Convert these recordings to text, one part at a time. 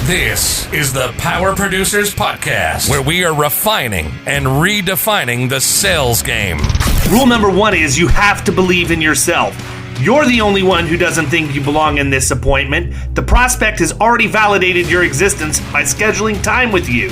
This is the Power Producers Podcast, where we are refining and redefining the sales game. Rule number one is you have to believe in yourself. You're the only one who doesn't think you belong in this appointment. The prospect has already validated your existence by scheduling time with you.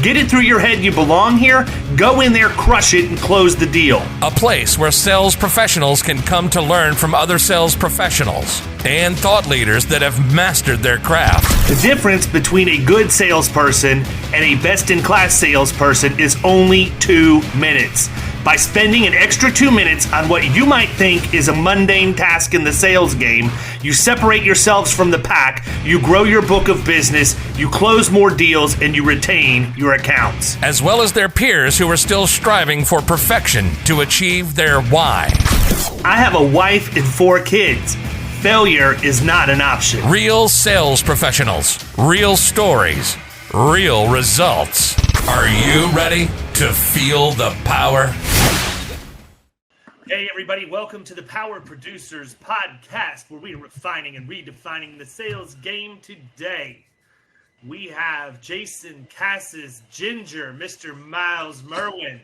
Get it through your head you belong here, go in there, crush it, and close the deal. A place where sales professionals can come to learn from other sales professionals and thought leaders that have mastered their craft. The difference between a good salesperson and a best-in-class salesperson is only 2 minutes. By spending an extra 2 minutes on what you might think is a mundane task in the sales game, you separate yourselves from the pack, you grow your book of business, you close more deals, and you retain your accounts. As well as their peers who are still striving for perfection to achieve their why. I have a wife and 4 kids. Failure is not an option. Real sales professionals, real stories, real results. Are you ready to feel the power? Hey everybody, welcome to the Power Producers Podcast, where we are refining and redefining the sales game today. We have Jason Cass's Ginger, Mr. Miles Merwin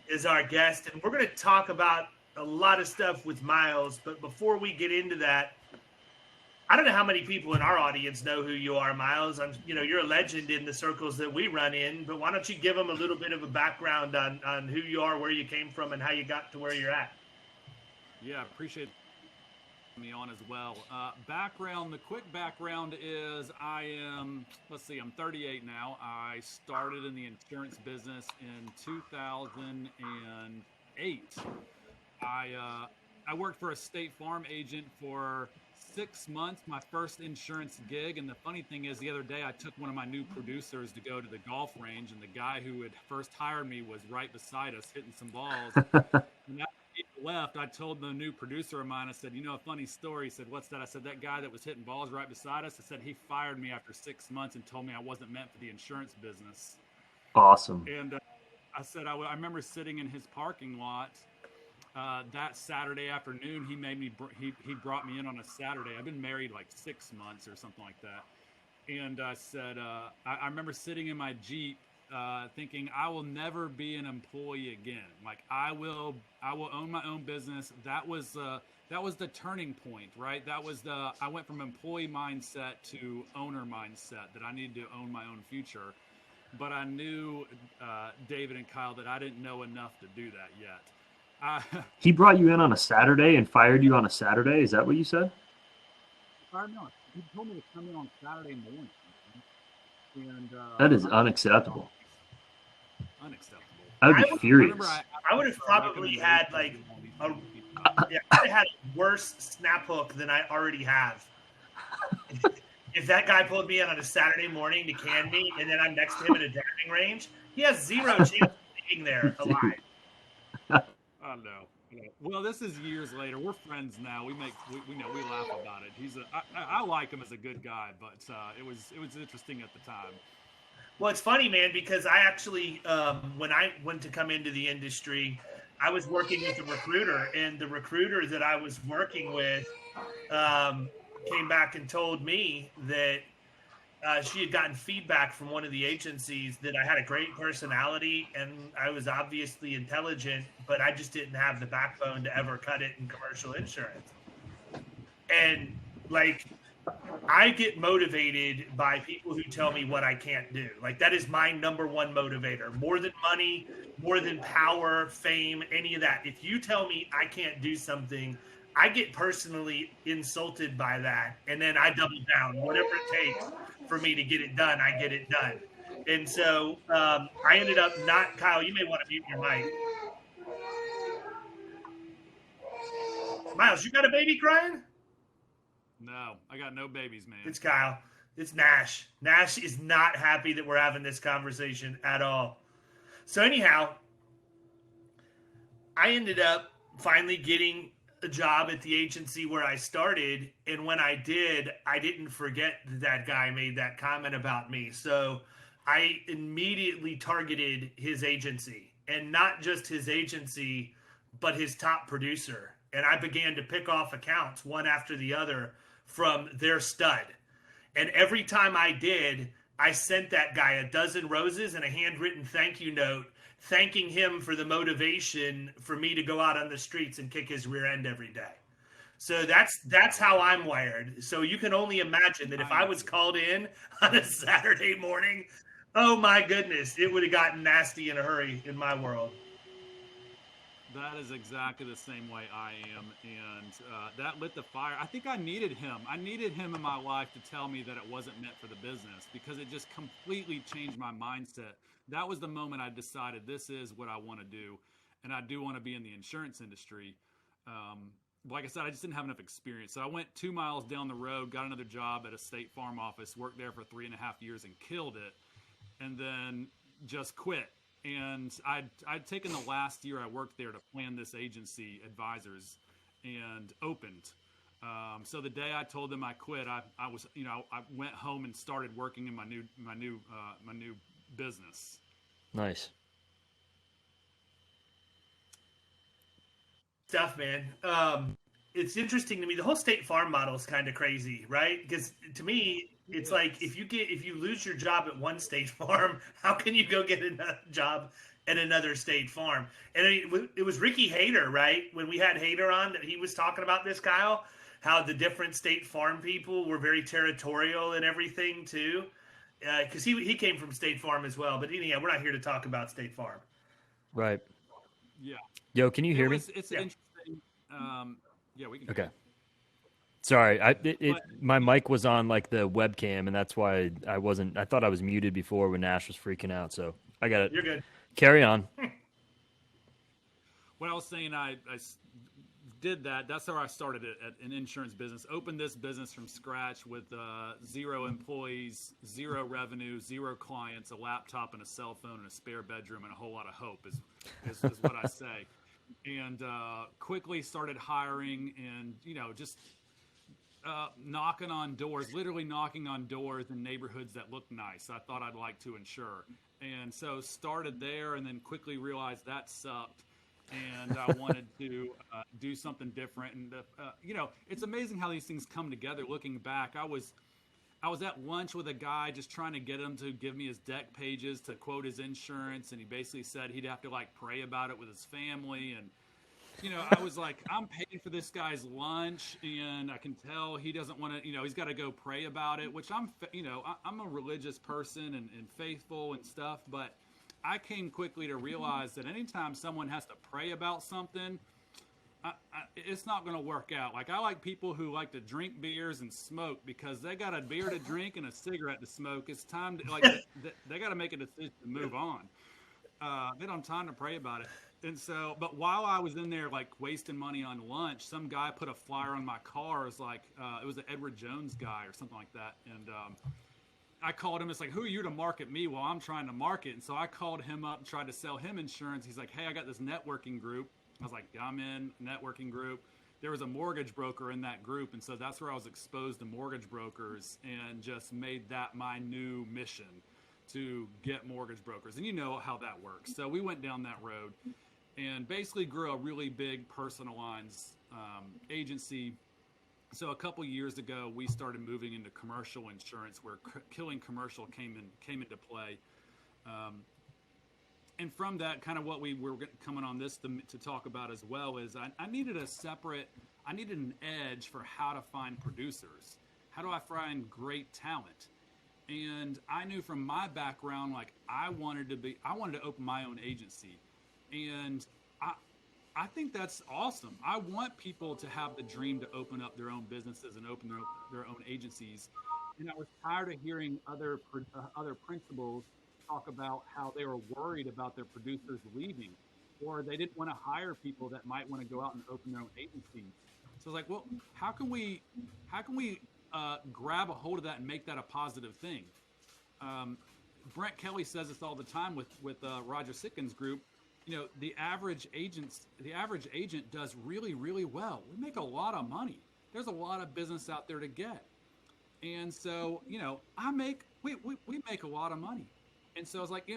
is our guest, and we're going to talk about a lot of stuff with Miles, but before we get into that, I don't know how many people in our audience know who you are, Miles. You're a legend in the circles that we run in, but why don't you give them a little bit of a background on who you are, where you came from, and how you got to where you're at? Yeah, appreciate me on as well. The quick background is I'm 38 now. I started in the insurance business in 2008. I worked for a State Farm agent for 6 months, my first insurance gig. And the funny thing is, the other day I took one of my new producers to go to the golf range, and the guy who had first hired me was right beside us hitting some balls. And after he left, I told the new producer of mine, I said, a funny story. He said, "What's that?" I said, "That guy that was hitting balls right beside us," I said, "he fired me after 6 months and told me I wasn't meant for the insurance business." Awesome. And I said, I remember sitting in his parking lot that Saturday afternoon. He brought me in on a Saturday. I've been married like 6 months or something like that. And I said, I remember sitting in my Jeep thinking, I will never be an employee again. Like I will own my own business. That was the turning point, right? I went from employee mindset to owner mindset, that I needed to own my own future. But I knew, David and Kyle, that I didn't know enough to do that yet. He brought you in on a Saturday and fired you on a Saturday? Is that what you said? No, he told me to come in on Saturday morning. And that is unacceptable. Unacceptable. I would be furious. I would have probably had I'd have had a worse snap hook than I already have. If that guy pulled me in on a Saturday morning to can me, and then I'm next to him at a driving range, he has zero chance of being there alive. I know. Well, this is years later. We're friends now. We laugh about it. I like him as a good guy, but it was interesting at the time. Well, it's funny, man, because I actually, when I went to come into the industry, I was working with a recruiter, and the recruiter that I was working with came back and told me that she had gotten feedback from one of the agencies that I had a great personality and I was obviously intelligent, but I just didn't have the backbone to ever cut it in commercial insurance. And I get motivated by people who tell me what I can't do. That is my number one motivator, more than money, more than power, fame, any of that. If you tell me I can't do something, I get personally insulted by that, and then I double down. Whatever it takes for me to get it done, I get it done. And so I ended up not – Kyle, you may want to mute your mic. Miles, you got a baby crying? No, I got no babies, man. It's Kyle. It's Nash. Nash is not happy that we're having this conversation at all. So anyhow, I ended up finally getting – a job at the agency where I started, and when I did, I didn't forget that guy made that comment about me. So I immediately targeted his agency, and not just his agency, but his top producer. And I began to pick off accounts one after the other from their stud. And every time I did, I sent that guy a dozen roses and a handwritten thank you note, thanking him for the motivation for me to go out on the streets and kick his rear end every day. So that's how I'm wired. So you can only imagine that if I was called in on a Saturday morning, oh my goodness, it would have gotten nasty in a hurry in my world. That is exactly the same way I am, and that lit the fire. I think I needed him. I needed him in my life to tell me that it wasn't meant for the business, because it just completely changed my mindset. That was the moment I decided this is what I want to do, and I do want to be in the insurance industry. Like I said, I just didn't have enough experience. So I went 2 miles down the road, got another job at a State Farm office, worked there for 3.5 years and killed it, and then just quit. And I'd taken the last year I worked there to plan this agency, Advisors, and opened. So the day I told them I quit, I went home and started working in my new business. Nice Stuff, man. It's interesting to me. The whole State Farm model is kind of crazy, right? Because to me, it's like if you lose your job at one State Farm, how can you go get another job at another State Farm? And it was Ricky Hayter, right? When we had Hayter on, that he was talking about this, Kyle, how the different State Farm people were very territorial and everything too. Because he came from State Farm as well. But anyhow, we're not here to talk about State Farm. right. Yeah. Yo, can you hear me? It's interesting. Yeah, we can. Okay. Sorry, my mic was on like the webcam, and that's why I wasn't. I thought I was muted before when Nash was freaking out. So I got it. You're good. Carry on. What I was saying, I did that. That's how I started an insurance business. Opened this business from scratch with 0 employees, 0 revenue, 0 clients, a laptop and a cell phone and a spare bedroom and a whole lot of hope is what I say. And quickly started hiring and, just knocking on doors, literally knocking on doors in neighborhoods that looked nice. I thought I'd like to insure. And so started there and then quickly realized that sucked. And I wanted to do something different. And, it's amazing how these things come together. Looking back, I was at lunch with a guy just trying to get him to give me his deck pages to quote his insurance. And he basically said he'd have to pray about it with his family. And, I was like, I'm paying for this guy's lunch and I can tell he doesn't want to, he's got to go pray about it, which I'm a religious person and faithful and stuff. But I came quickly to realize that anytime someone has to pray about something, it's not going to work out. Like, I like people who like to drink beers and smoke because they got a beer to drink and a cigarette to smoke. It's time to, they got to make a decision to move on. They don't have time to pray about it. And so, but while I was in there, wasting money on lunch, some guy put a flyer on my car. It was the Edward Jones guy or something like that. And, I called him. It's like, who are you to market me while I'm trying to market? And so I called him up and tried to sell him insurance. He's like, hey, I got this networking group. I was like, I'm in networking group. There was a mortgage broker in that group. And so that's where I was exposed to mortgage brokers and just made that my new mission to get mortgage brokers. And you know how that works. So we went down that road and basically grew a really big personal lines agency. So a couple years ago, we started moving into commercial insurance, where killing commercial came into play. And from that, kind of what we were coming on this to talk about as well is I needed an edge for how to find producers. How do I find great talent? And I knew from my background, I wanted to open my own agency. And I think that's awesome. I want people to have the dream to open up their own businesses and open their own agencies. And I was tired of hearing other principals talk about how they were worried about their producers leaving, or they didn't want to hire people that might want to go out and open their own agencies. So I was like, well, how can we grab a hold of that and make that a positive thing? Brent Kelly says this all the time with Roger Sitkin's group. The average agent does really, really well. We make a lot of money. There's a lot of business out there to get. And so, we make a lot of money. And so I was like,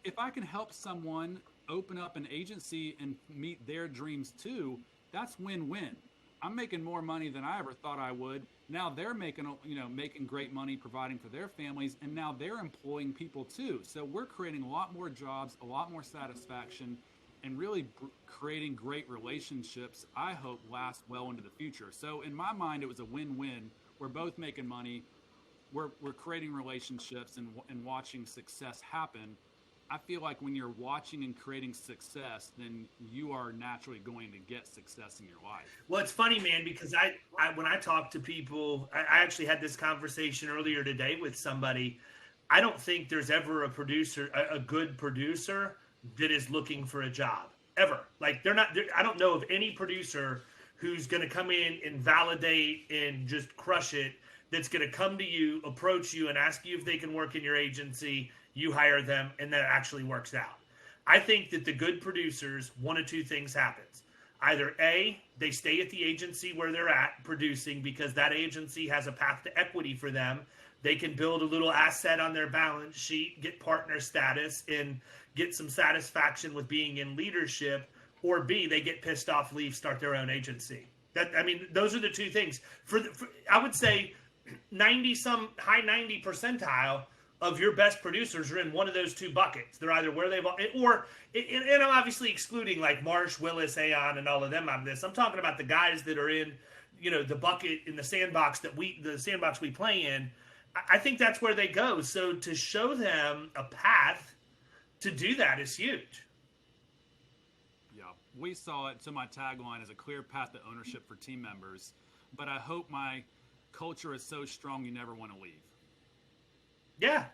if I can help someone open up an agency and meet their dreams too, that's win-win. I'm making more money than I ever thought I would. Now they're making, making great money providing for their families, and now they're employing people too. So we're creating a lot more jobs, a lot more satisfaction, and really creating great relationships, I hope, last well into the future. So in my mind, it was a win-win. We're both making money. We're creating relationships and watching success happen. I feel like when you're watching and creating success, then you are naturally going to get success in your life. Well, it's funny, man, because I when I talk to people, I actually had this conversation earlier today with somebody. I don't think there's ever a good producer that is looking for a job ever. Like I don't know of any producer who's going to come in and validate and just crush it. That's going to come to you, approach you, and ask you if they can work in your agency. You hire them, and that actually works out. I think that the good producers, one of two things happens. Either A, they stay at the agency where they're at producing because that agency has a path to equity for them. They can build a little asset on their balance sheet, get partner status, and get some satisfaction with being in leadership. Or B, they get pissed off, leave, start their own agency. Those are the two things. I would say high 90 percentile of your best producers are in one of those two buckets. They're either where they've and I'm obviously excluding like Marsh, Willis, Aon, and all of them on this. I'm talking about the guys that are in, the bucket in the sandbox we play in. I think that's where they go. So to show them a path to do that is huge. Yeah, we saw it. So my tagline is a clear path to ownership for team members. But I hope my culture is so strong you never want to leave. Yeah,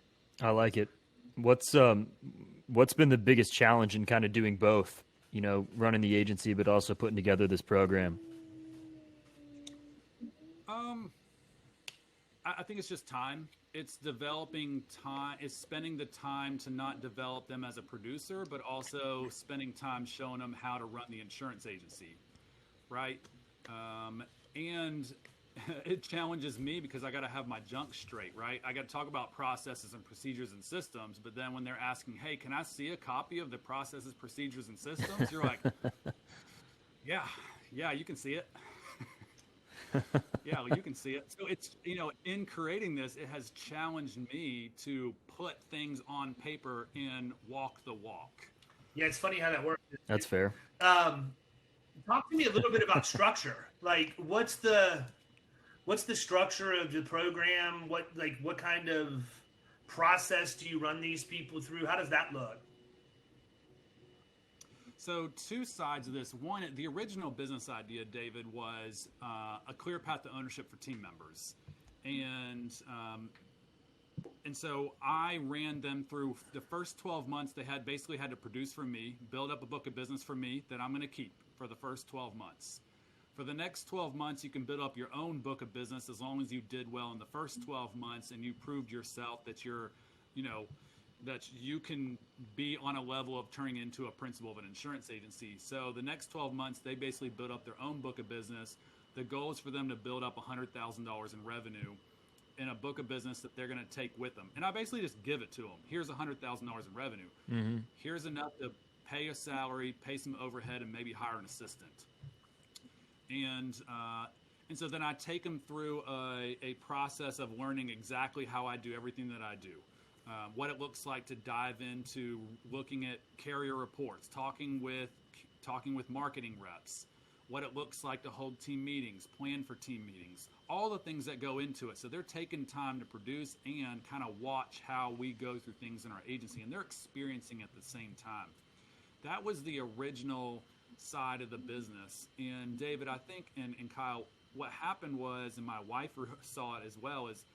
I like it. What's been the biggest challenge in kind of doing both? Running the agency, but also putting together this program. I think it's just time. It's developing time. It's spending the time to not develop them as a producer, but also spending time showing them how to run the insurance agency, right? And it challenges me because I got to have my junk straight, right? I got to talk about processes and procedures and systems, but then when they're asking, hey, can I see a copy of the processes, procedures, and systems? You're like, yeah, you can see it. Yeah, you can see it. So it's, in creating this, it has challenged me to put things on paper and walk the walk. Yeah, it's funny how that works. That's fair. Talk to me a little bit about structure. Like, what's the structure of the program? What kind of process do you run these people through? How does that look? So two sides of this. One, the original business idea, David, was a clear path to ownership for team members. And so I ran them through the first 12 months. They basically had to produce for me, build up a book of business for me that I'm going to keep for the first 12 months. For the next 12 months, you can build up your own book of business as long as you did well in the first 12 months and you proved yourself that that you can be on a level of turning into a principal of an insurance agency. So the next 12 months, they basically build up their own book of business. The goal is for them to build up $100,000 in revenue in a book of business that they're going to take with them. And I basically just give it to them. Here's $100,000 in revenue. Mm-hmm. Here's enough to pay a salary, pay some overhead, and maybe hire an assistant. And so then I take them through a process of learning exactly how I do everything that I do. What it looks like to dive into looking at carrier reports, talking with marketing reps, what it looks like to hold team meetings, plan for team meetings, all the things that go into it. So they're taking time to produce and kind of watch how we go through things in our agency, and they're experiencing at the same time. That was the original side of the business. And David, I think, and Kyle, what happened was, and my wife saw it as well, is,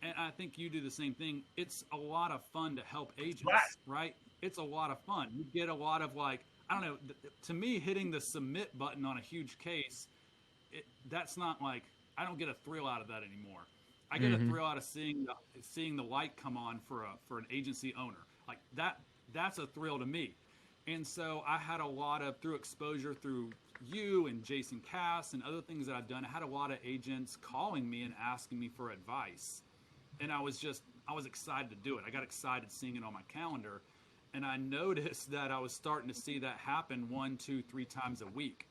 and I think you do the same thing, it's a lot of fun to help agents, right? It's a lot of fun. You get a lot of I don't know, to me, hitting the submit button on a huge case, that's not I don't get a thrill out of that anymore. I get a thrill out of seeing the light come on for an agency owner. That's a thrill to me. And so I had a lot of, through exposure through you and Jason Cass and other things that I've done, I had a lot of agents calling me and asking me for advice. And I was excited to do it. I got excited seeing it on my calendar. And I noticed that I was starting to see that happen 1, 2, 3 times a week.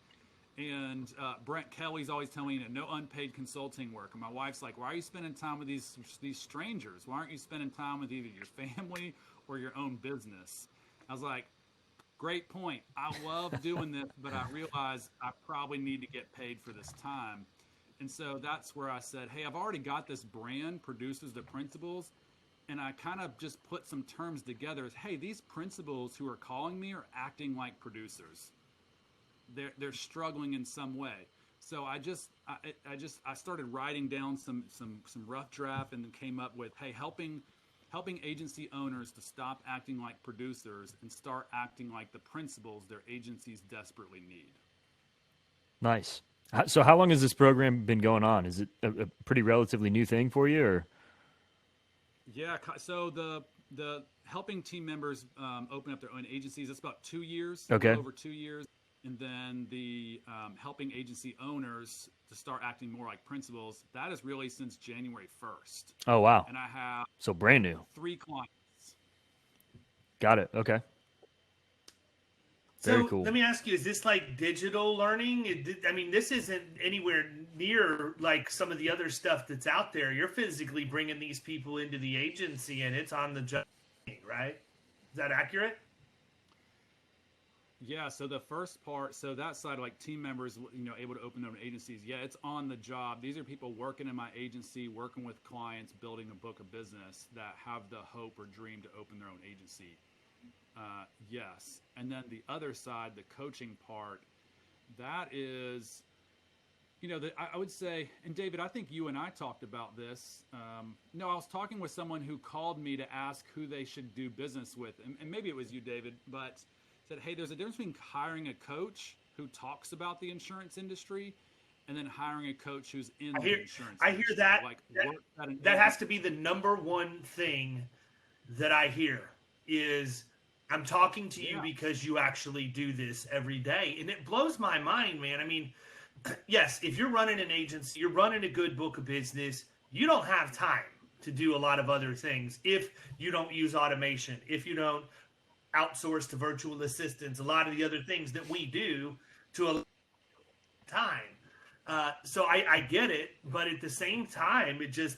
And Brent Kelly's always telling me, no unpaid consulting work. And my wife's like, why are you spending time with these strangers? Why aren't you spending time with either your family or your own business? I was like, great point. I love doing this, but I realize I probably need to get paid for this time. And so that's where I said, hey, I've already got this brand, Producers to Principals. And I kind of just put some terms together as, hey, these principals who are calling me are acting like producers. They're struggling in some way. So I started writing down some rough draft and then came up with, hey, helping agency owners to stop acting like producers and start acting like the principals their agencies desperately need. Nice. So how long has this program been going on? Is it a pretty relatively new thing for you, or? Yeah. So the helping team members open up their own agencies, it's about 2 years. Okay. Over 2 years. And then the helping agency owners to start acting more like principals, that is really since January 1st. Oh, wow. And I have so brand new 3 clients. Got it. Okay. Very cool. Let me ask you, is this like digital learning? I mean, this isn't anywhere near like some of the other stuff that's out there. You're physically bringing these people into the agency and it's on the job, right? Is that accurate? Yeah, so the first part, so that side, like team members, able to open their own agencies. Yeah, it's on the job. These are people working in my agency, working with clients, building a book of business that have the hope or dream to open their own agency. Yes. And then the other side, the coaching part, that is, I would say, and David, I think you and I talked about this. I was talking with someone who called me to ask who they should do business with. And maybe it was you, David, but said, hey, there's a difference between hiring a coach who talks about the insurance industry and then hiring a coach who's in the insurance industry. I hear that. Like, that has to be the number one thing that I hear is I'm talking to you because you actually do this every day. And it blows my mind, man. I mean, yes, if you're running an agency, you're running a good book of business, you don't have time to do a lot of other things if you don't use automation, if you don't outsource to virtual assistants, a lot of the other things that we do to a time. So I get it, but at the same time, it just,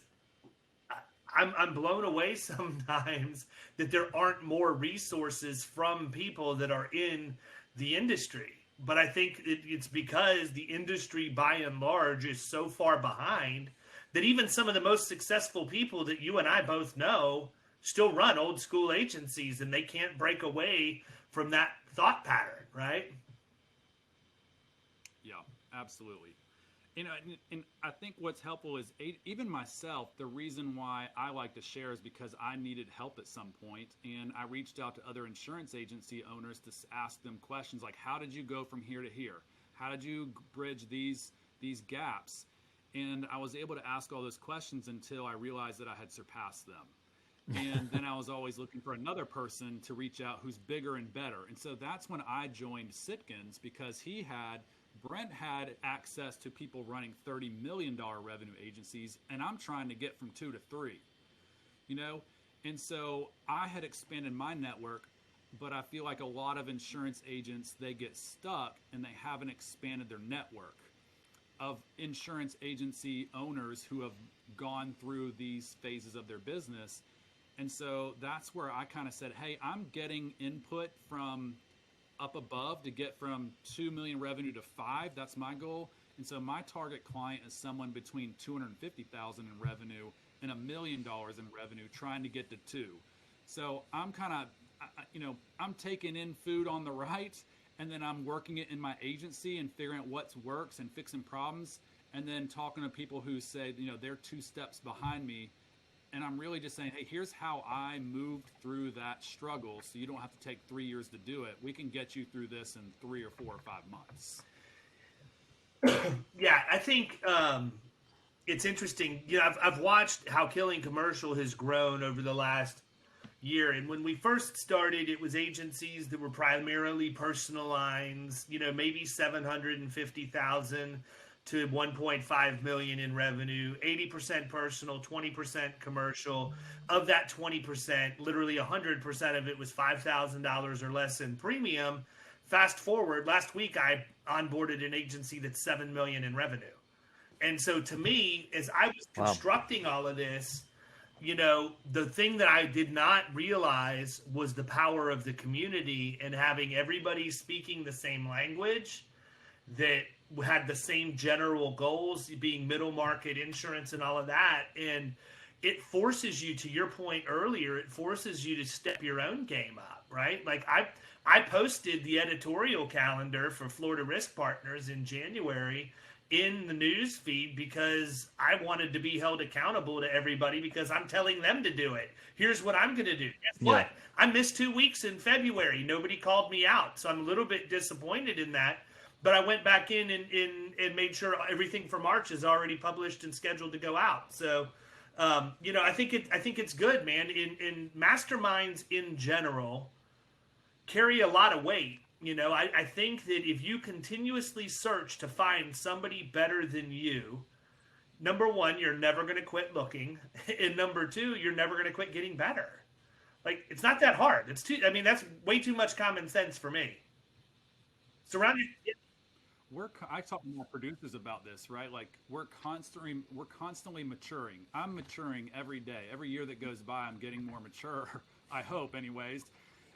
I'm blown away sometimes that there aren't more resources from people that are in the industry. But I think it's because the industry by and large is so far behind that even some of the most successful people that you and I both know still run old school agencies and they can't break away from that thought pattern, right? Yeah, absolutely. And I think what's helpful is even myself, the reason why I like to share is because I needed help at some point, and I reached out to other insurance agency owners to ask them questions like, how did you go from here to here? How did you bridge these gaps? And I was able to ask all those questions until I realized that I had surpassed them. And then I was always looking for another person to reach out who's bigger and better. And so that's when I joined Sitkins, because Brent had access to people running $30 million revenue agencies, and I'm trying to get from 2 to 3, And so I had expanded my network, but I feel like a lot of insurance agents, they get stuck and they haven't expanded their network of insurance agency owners who have gone through these phases of their business. And so that's where I kind of said, hey, I'm getting input from up above to get from 2 million revenue to 5. That's my goal. And so my target client is someone between 250,000 in revenue and $1 million in revenue, trying to get to 2. So I'm kind of, I'm taking in food on the right, and then I'm working it in my agency and figuring out what works and fixing problems, and then talking to people who say, they're 2 steps behind me. And I'm really just saying, hey, here's how I moved through that struggle, so you don't have to take 3 years to do it. We can get you through this in 3 or 4 or 5 months. Yeah, I think it's interesting. I've watched how Killing Commercial has grown over the last year. And when we first started, it was agencies that were primarily personal lines, maybe 750,000 to 1.5 million in revenue, 80% personal, 20% commercial. Of that 20%, literally 100% of it was $5,000 or less in premium. Fast forward, last week I onboarded an agency that's 7 million in revenue. And so to me, as I was constructing all of this, the thing that I did not realize was the power of the community and having everybody speaking the same language that had the same general goals, being middle market insurance and all of that. And it forces you, to your point earlier, it forces you to step your own game up, right? Like I posted the editorial calendar for Florida Risk Partners in January in the news feed because I wanted to be held accountable to everybody because I'm telling them to do it. Here's what I'm going to do. Guess what? I missed 2 weeks in February. Nobody called me out. So I'm a little bit disappointed in that. But I went back in and made sure everything for March is already published and scheduled to go out. So, I think it's good, man. In masterminds in general carry a lot of weight. I think that if you continuously search to find somebody better than you, number one, you're never going to quit looking. And number two, you're never going to quit getting better. Like, it's not that hard. That's way too much common sense for me. Surround yourself. I talk to my producers about this, right? Like we're constantly maturing. I'm maturing every day. Every year that goes by, I'm getting more mature. I hope, anyways.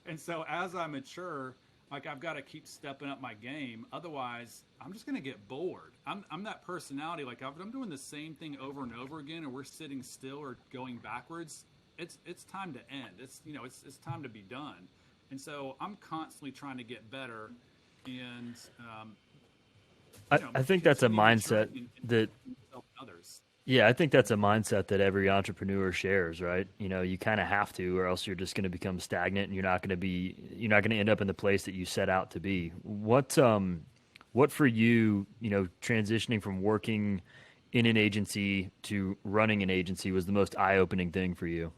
And so as I mature, like I've got to keep stepping up my game. Otherwise, I'm just gonna get bored. I'm that personality. Like if I'm doing the same thing over and over again, and we're sitting still or going backwards, it's time to end. It's time to be done. And so I'm constantly trying to get better. And I think that's a mindset that others. Yeah, I think that's a mindset that every entrepreneur shares, right? You kind of have to, or else you're just going to become stagnant, and you're not going to end up in the place that you set out to be. What for you, transitioning from working in an agency to running an agency was the most eye-opening thing for you?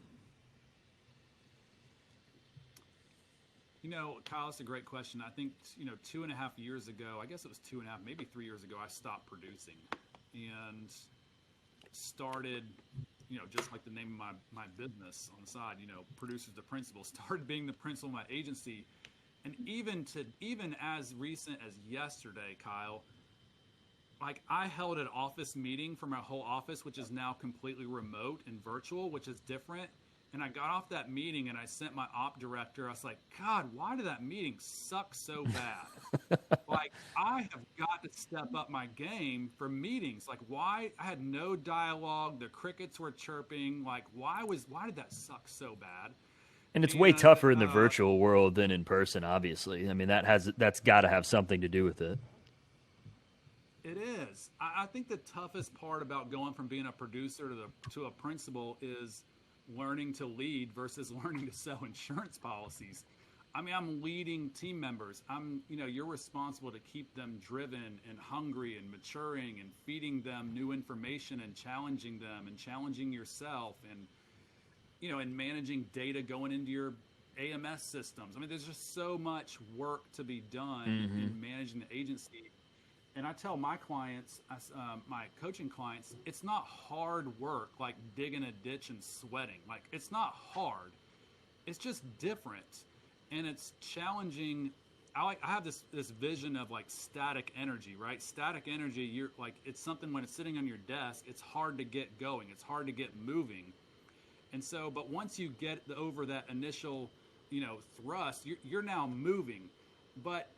Kyle, it's a great question. I think, 2.5 years ago, I guess it was 2.5, maybe 3 years ago, I stopped producing and started, just like the name of my business on the side, producers to principal, started being the principal of my agency. And even as recent as yesterday, Kyle, like I held an office meeting for my whole office, which is now completely remote and virtual, which is different. And I got off that meeting and I sent my op director. I was like, God, why did that meeting suck so bad? Like, I have got to step up my game for meetings. Like, why? I had no dialogue. The crickets were chirping. Like, why did that suck so bad? And it's way tougher in the virtual world than in person, obviously. I mean, that's got to have something to do with it. It is. I think the toughest part about going from being a producer to a principal is learning to lead versus learning to sell insurance policies. I mean, I'm leading team members. You're responsible to keep them driven and hungry and maturing and feeding them new information and challenging them and challenging yourself and, and managing data going into your AMS systems. I mean, there's just so much work to be done in managing the agency. And I tell my clients, my coaching clients, it's not hard work like digging a ditch and sweating. Like, it's not hard. It's just different. And it's challenging. I have this vision of like static energy, right? Static energy, you're like, it's something when it's sitting on your desk, it's hard to get going. It's hard to get moving. And so, but once you get over that initial, thrust, you're now moving. But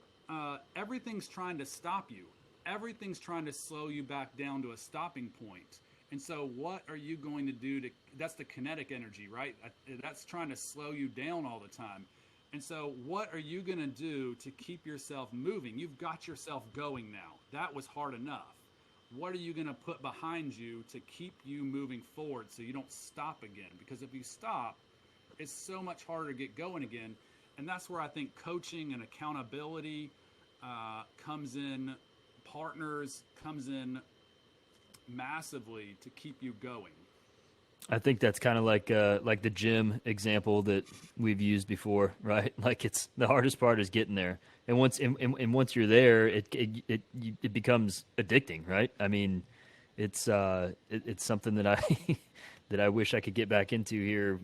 everything's trying to stop you. Everything's trying to slow you back down to a stopping point. And so what are you going to do that's the kinetic energy, right? That's trying to slow you down all the time. And so what are you going to do to keep yourself moving? You've got yourself going now. That was hard enough. What are you going to put behind you to keep you moving forward so you don't stop again? Because if you stop, it's so much harder to get going again. And that's where I think coaching and accountability comes in. Partners comes in massively to keep you going. I think that's kind of like the gym example that we've used before, right? Like it's the hardest part is getting there, and once you're there, it becomes addicting, right? I mean, it's something that I that I wish I could get back into here,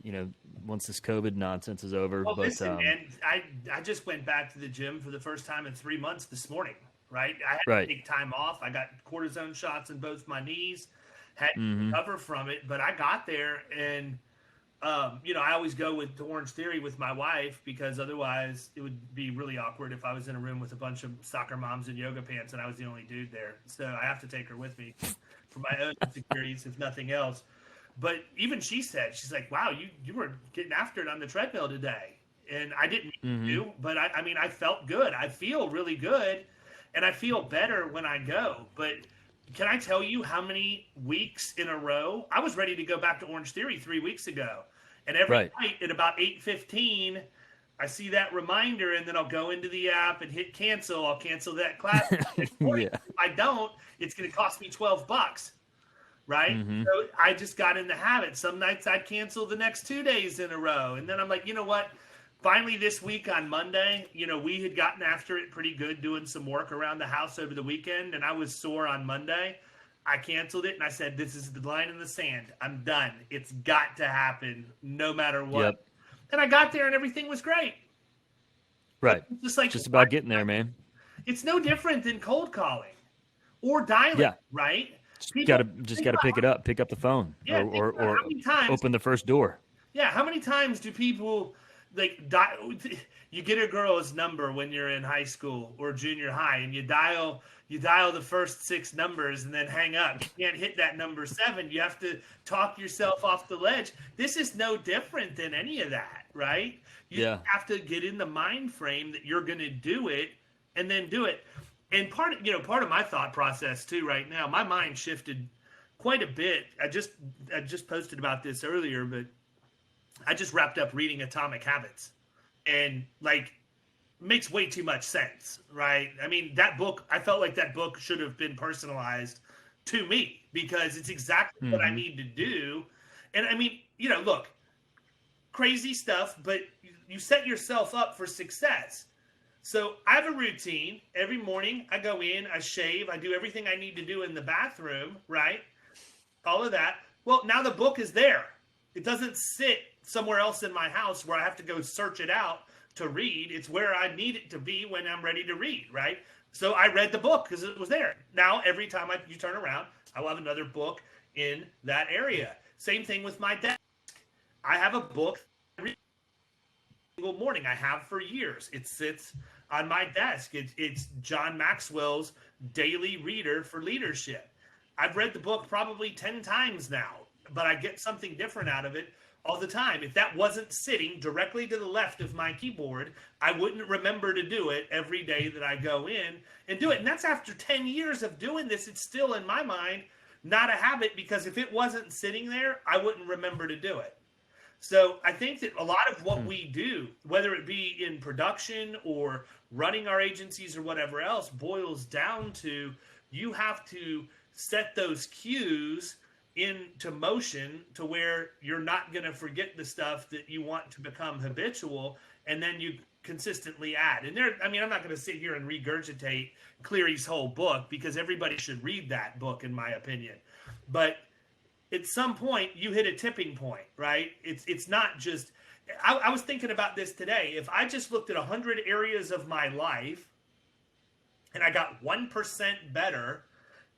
once this COVID nonsense is over. Well, but listen, man, I just went back to the gym for the first time in 3 months this morning, right? I had Right. to take time off. I got cortisone shots in both my knees, had to Mm-hmm. recover from it, but I got there and I always go to Orange Theory with my wife because otherwise it would be really awkward if I was in a room with a bunch of soccer moms in yoga pants and I was the only dude there. So I have to take her with me for my own insecurities, if nothing else. But even she said, she's like, wow, you were getting after it on the treadmill today. And I didn't mean to, but I felt good. I feel really good and I feel better when I go. But can I tell you how many weeks in a row? I was ready to go back to Orange Theory 3 weeks ago. And every night at about 8:15, I see that reminder, and then I'll go into the app and hit cancel. I'll cancel that class. Yeah. If I don't, it's going to cost me $12, right? Mm-hmm. So I just got in the habit. Some nights I'd cancel the next 2 days in a row. And then I'm like, you know what? Finally this week on Monday, we had gotten after it pretty good doing some work around the house over the weekend, and I was sore on Monday. I canceled it, and I said, this is the line in the sand. I'm done. It's got to happen no matter what. Yep. And I got there, and everything was great. Right. It's Just about getting there, man. It's no different than cold calling or dialing, Yeah. right? Gotta pick it up, pick up the phone, Yeah, or how many times, open the first door. Yeah, how many times do people you get a girl's number when you're in high school or junior high, and you dial the first 6 numbers and then hang up. You can't hit that number 7. You have to talk yourself off the ledge. This is no different than any of that, right? You have to get in the mind frame that you're going to do it and then do it. And part of my thought process too right now, my mind shifted quite a bit. I just posted about this earlier, but I just wrapped up reading Atomic Habits, and makes way too much sense, right? I mean, that book, I felt like that book should have been personalized to me because it's exactly what I need to do. And I mean, look, crazy stuff, but you set yourself up for success. So I have a routine. Every morning I go in, I shave, I do everything I need to do in the bathroom, right? All of that. Well, now the book is there. It doesn't sit somewhere else in my house where I have to go search it out to read. It's where I need it to be when I'm ready to read, right? So I read the book because it was there. Now, every time you turn around, I will have another book in that area. Same thing with my desk. I have a book every single morning. I have for years. It sits on my desk. It's John Maxwell's Daily Reader for Leadership. I've read the book probably 10 times now, but I get something different out of it all the time. If that wasn't sitting directly to the left of my keyboard, I wouldn't remember to do it every day that I go in and do it. And that's after 10 years of doing this. It's still in my mind not a habit, because if it wasn't sitting there, I wouldn't remember to do it. So I think that a lot of what we do, whether it be in production or running our agencies or whatever else, boils down to you have to set those cues into motion to where you're not going to forget the stuff that you want to become habitual, and then you consistently add. And I'm not going to sit here and regurgitate Cleary's whole book, because everybody should read that book, in my opinion. But at some point, you hit a tipping point, right? It's not just. I was thinking about this today. If I just looked at 100 areas of my life, and I got 1% better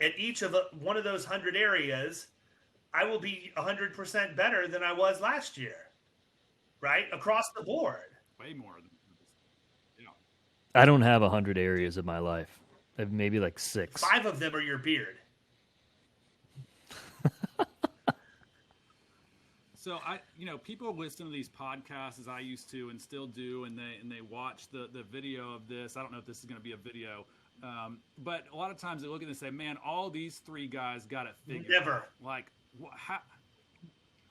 at each of one of those 100 areas, I will be 100% better than I was last year, right? Across the board. Way more than I don't have 100 areas of my life. I have maybe 6. 5 of them are your beard. So people listen to these podcasts, as I used to and still do, and they watch the video of this. I don't know if this is going to be a video, but a lot of times they look at it and say, "Man, all these 3 guys got it figured." Never.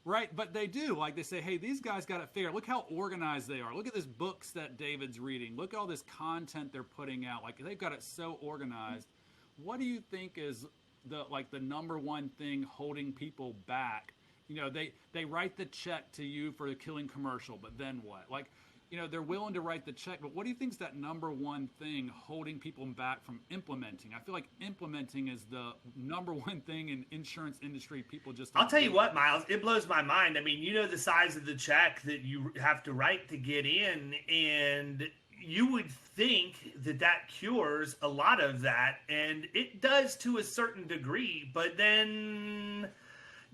Right? But they do. They say, "Hey, these guys got it figured. Look how organized they are. Look at these books that David's reading. Look at all this content they're putting out. They've got it so organized." What do you think is the number one thing holding people back? They write the check to you for the Killing commercial, but then what? they're willing to write the check, but what do you think is that number one thing holding people back from implementing? I feel like implementing is the number one thing in insurance industry. People just, I'll tell you what, Miles, it blows my mind. I mean, the size of the check that you have to write to get in, and you would think that cures a lot of that, and it does to a certain degree, but then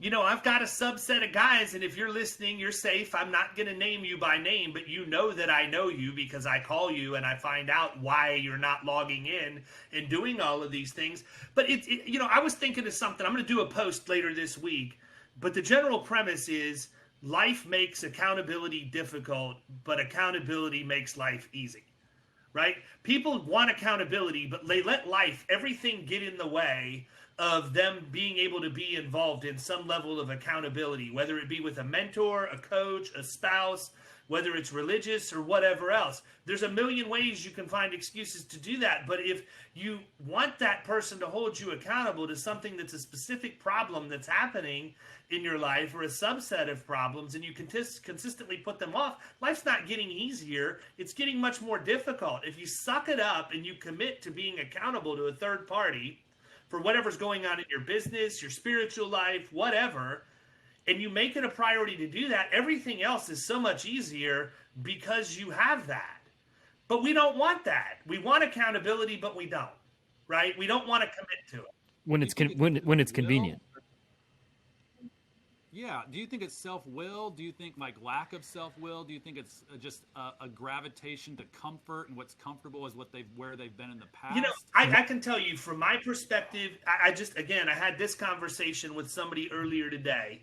I've got a subset of guys, and if you're listening, you're safe. I'm not going to name you by name, but you know that I know you because I call you and I find out why you're not logging in and doing all of these things. But I was thinking of something. I'm going to do a post later this week, but the general premise is life makes accountability difficult, but accountability makes life easy, right? People want accountability, but they let everything get in the way of them being able to be involved in some level of accountability, whether it be with a mentor, a coach, a spouse, whether it's religious or whatever else. There's a million ways you can find excuses to do that. But if you want that person to hold you accountable to something that's a specific problem that's happening in your life or a subset of problems, and you consistently put them off, life's not getting easier. It's getting much more difficult. If you suck it up and you commit to being accountable to a third party for whatever's going on in your business, your spiritual life, whatever, and you make it a priority to do that, everything else is so much easier because you have that. But we don't want that. We want accountability, but we don't, right? We don't want to commit to it. When it's convenient. Yeah. Do you think it's self-will? Do you think lack of self-will? Do you think it's just a gravitation to comfort, and what's comfortable is where they've been in the past? I can tell you from my perspective, I had this conversation with somebody earlier today,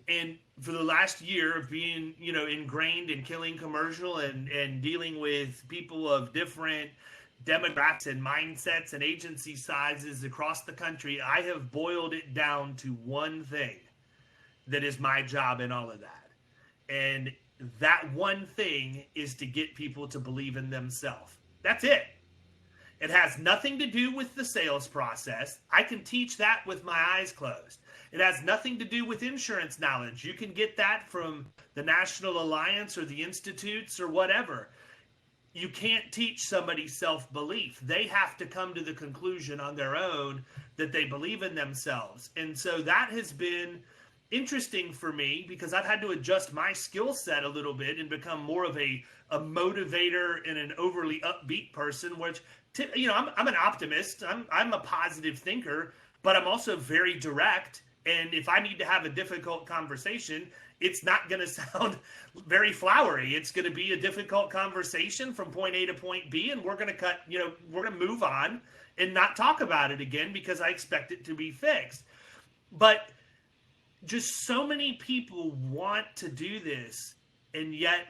and for the last year of being, ingrained in killing commercial and dealing with people of different demographics and mindsets and agency sizes across the country, I have boiled it down to one thing that is my job in all of that. And that one thing is to get people to believe in themselves. That's it. It has nothing to do with the sales process. I can teach that with my eyes closed. It has nothing to do with insurance knowledge. You can get that from the National Alliance or the institutes or whatever. You can't teach somebody self-belief. They have to come to the conclusion on their own that they believe in themselves. And so that has been interesting for me because I've had to adjust my skill set a little bit and become more of a motivator and an overly upbeat person, which, I'm an optimist. I'm a positive thinker, but I'm also very direct. And if I need to have a difficult conversation, it's not going to sound very flowery. It's going to be a difficult conversation from point A to point B, and we're going to move on and not talk about it again because I expect it to be fixed. But just so many people want to do this, and yet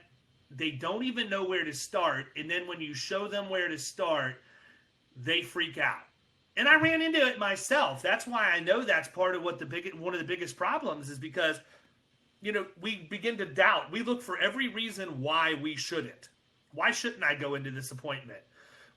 they don't even know where to start. And then when you show them where to start, they freak out. And I ran into it myself. That's why I know that's part of one of the biggest problems is because, we begin to doubt. We look for every reason why we shouldn't. Why shouldn't I go into this appointment?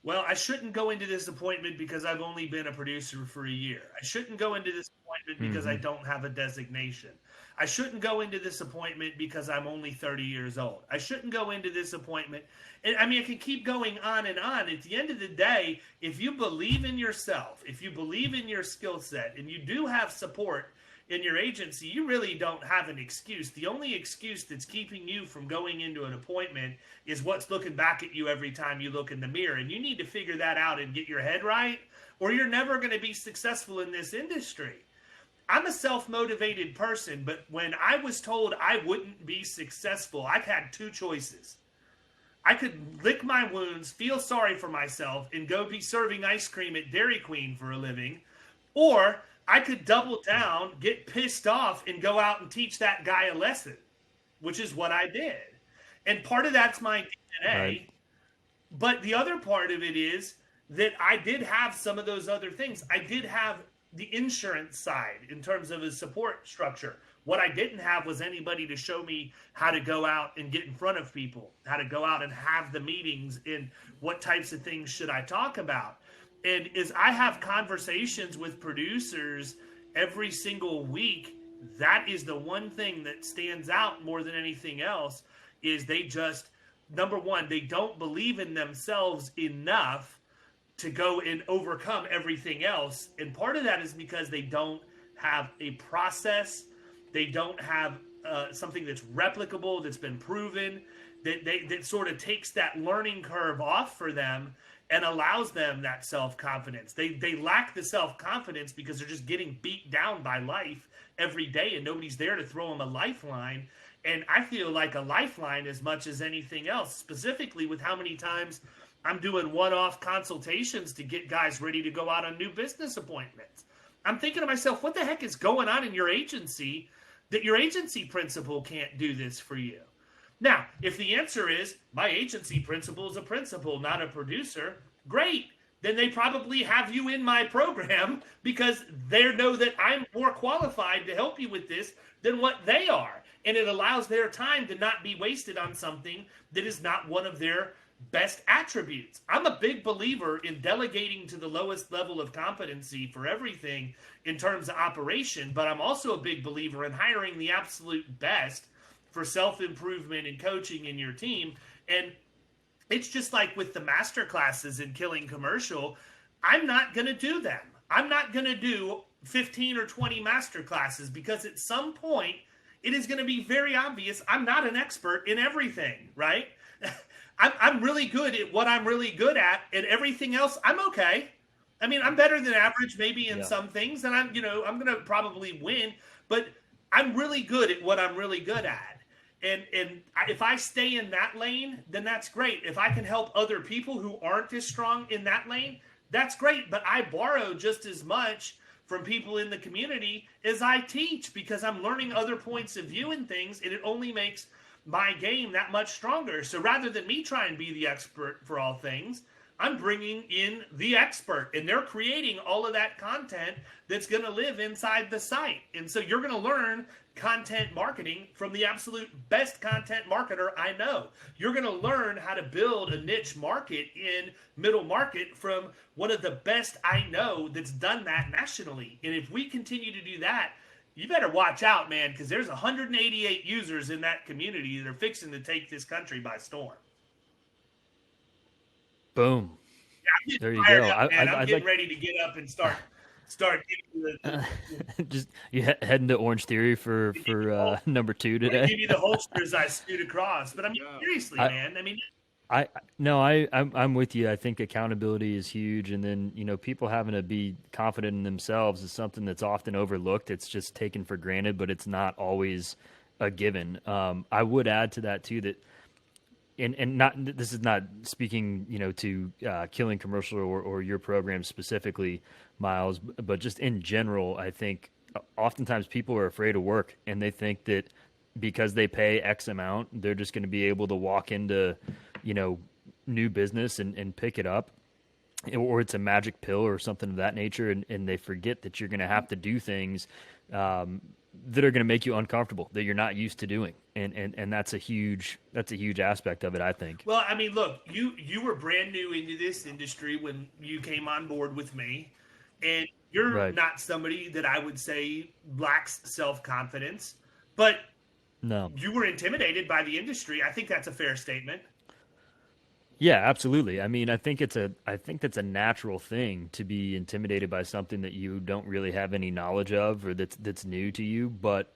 Well, I shouldn't go into this appointment because I've only been a producer for a year. I shouldn't go into this appointment because I don't have a designation. I shouldn't go into this appointment because I'm only 30 years old. I shouldn't go into this appointment. And I can keep going on and on. At the end of the day, if you believe in yourself, if you believe in your skill set, and you do have support in your agency, you really don't have an excuse. The only excuse that's keeping you from going into an appointment is what's looking back at you every time you look in the mirror. And you need to figure that out and get your head right, or you're never going to be successful in this industry. I'm a self-motivated person, but when I was told I wouldn't be successful, I had two choices. I could lick my wounds, feel sorry for myself, and go be serving ice cream at Dairy Queen for a living, or I could double down, get pissed off, and go out and teach that guy a lesson, which is what I did. And part of that's my DNA. Right. But the other part of it is that I did have some of those other things. I did have the insurance side in terms of a support structure. What I didn't have was anybody to show me how to go out and get in front of people, how to go out and have the meetings, and what types of things should I talk about. And as I have conversations with producers every single week, that is the one thing that stands out more than anything else is they just number one, they don't believe in themselves enough to go and overcome everything else. And part of that is because they don't have a process. They don't have something that's replicable, that's been proven, that sort of takes that learning curve off for them and allows them that self-confidence. They lack the self-confidence because they're just getting beat down by life every day, and nobody's there to throw them a lifeline. And I feel like a lifeline as much as anything else, specifically with how many times I'm doing one-off consultations to get guys ready to go out on new business appointments. I'm thinking to myself, what the heck is going on in your agency that your agency principal can't do this for you? Now, if the answer is my agency principal is a principal, not a producer, great. Then they probably have you in my program because they know that I'm more qualified to help you with this than what they are. And it allows their time to not be wasted on something that is not one of their best attributes. I'm a big believer in delegating to the lowest level of competency for everything in terms of operation, but I'm also a big believer in hiring the absolute best for self-improvement and coaching in your team. And it's just like with the master classes in Killing Commercial, I'm not going to do them. I'm not going to do 15 or 20 master classes because at some point it is going to be very obvious I'm not an expert in everything, right? I'm really good at what I'm really good at, and everything else I'm okay. I mean, I'm better than average maybe in some things, and I'm going to probably win, but I'm really good at what I'm really good at. And if I stay in that lane, then that's great. If I can help other people who aren't as strong in that lane, that's great. But I borrow just as much from people in the community as I teach because I'm learning other points of view and things, and it only makes my game that much stronger. So rather than me try and be the expert for all things, I'm bringing in the expert, and they're creating all of that content that's going to live inside the site. And so you're going to learn content marketing from the absolute best content marketer I know. You're going to learn how to build a niche market in middle market from one of the best I know that's done that nationally. And if we continue to do that, you better watch out, man, because there's 188 users in that community that are fixing to take this country by storm. Boom. Yeah, there you go. I'm getting ready to get up and start giving you just you heading to Orange Theory for number 2 today. Give you the holsters I scoot across, but I mean seriously, man. I mean, I'm with you. I think accountability is huge, and then people having to be confident in themselves is something that's often overlooked. It's just taken for granted, but it's not always a given. I would add to that too that. And not this is not speaking to Killing Commercial or your program specifically, Miles, but just in general, I think oftentimes people are afraid of work, and they think that because they pay X amount, they're just going to be able to walk into new business and pick it up, or it's a magic pill or something of that nature, and they forget that you're going to have to do things that are going to make you uncomfortable, that you're not used to doing. And that's a huge aspect of it, I think. Well, I mean, look, you were brand new into this industry when you came on board with me, and you're not somebody that I would say lacks self-confidence, but no, you were intimidated by the industry. I think that's a fair statement. Yeah, absolutely. I mean, I think that's a natural thing to be intimidated by something that you don't really have any knowledge of or that's new to you. But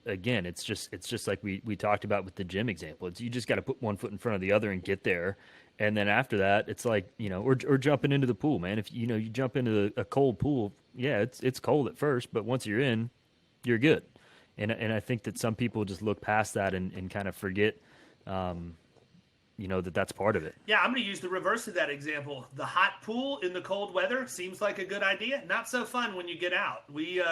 again, it's just like we talked about with the gym example. You just got to put one foot in front of the other and get there. And then after that, it's like or jumping into the pool, man. If you jump into a cold pool, yeah, it's cold at first, but once you're in, you're good. And I think that some people just look past that and kind of forget. That's part of it. Yeah, I'm going to use the reverse of that example. The hot pool in the cold weather seems like a good idea. Not so fun when you get out. We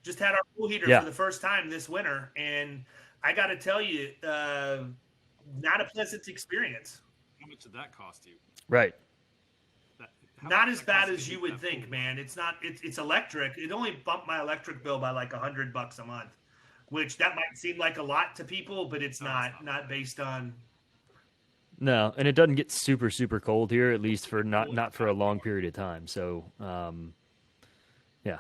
just had our pool heater for the first time this winter, and I got to tell you, not a pleasant experience. How much did that cost you? Right. Not as bad as you would think, man. It's not. It's electric. It only bumped my electric bill by like $100 a month, which that might seem like a lot to people, but it's not based on. No, and it doesn't get super, super cold here, at least for not for a long period of time. So, yeah.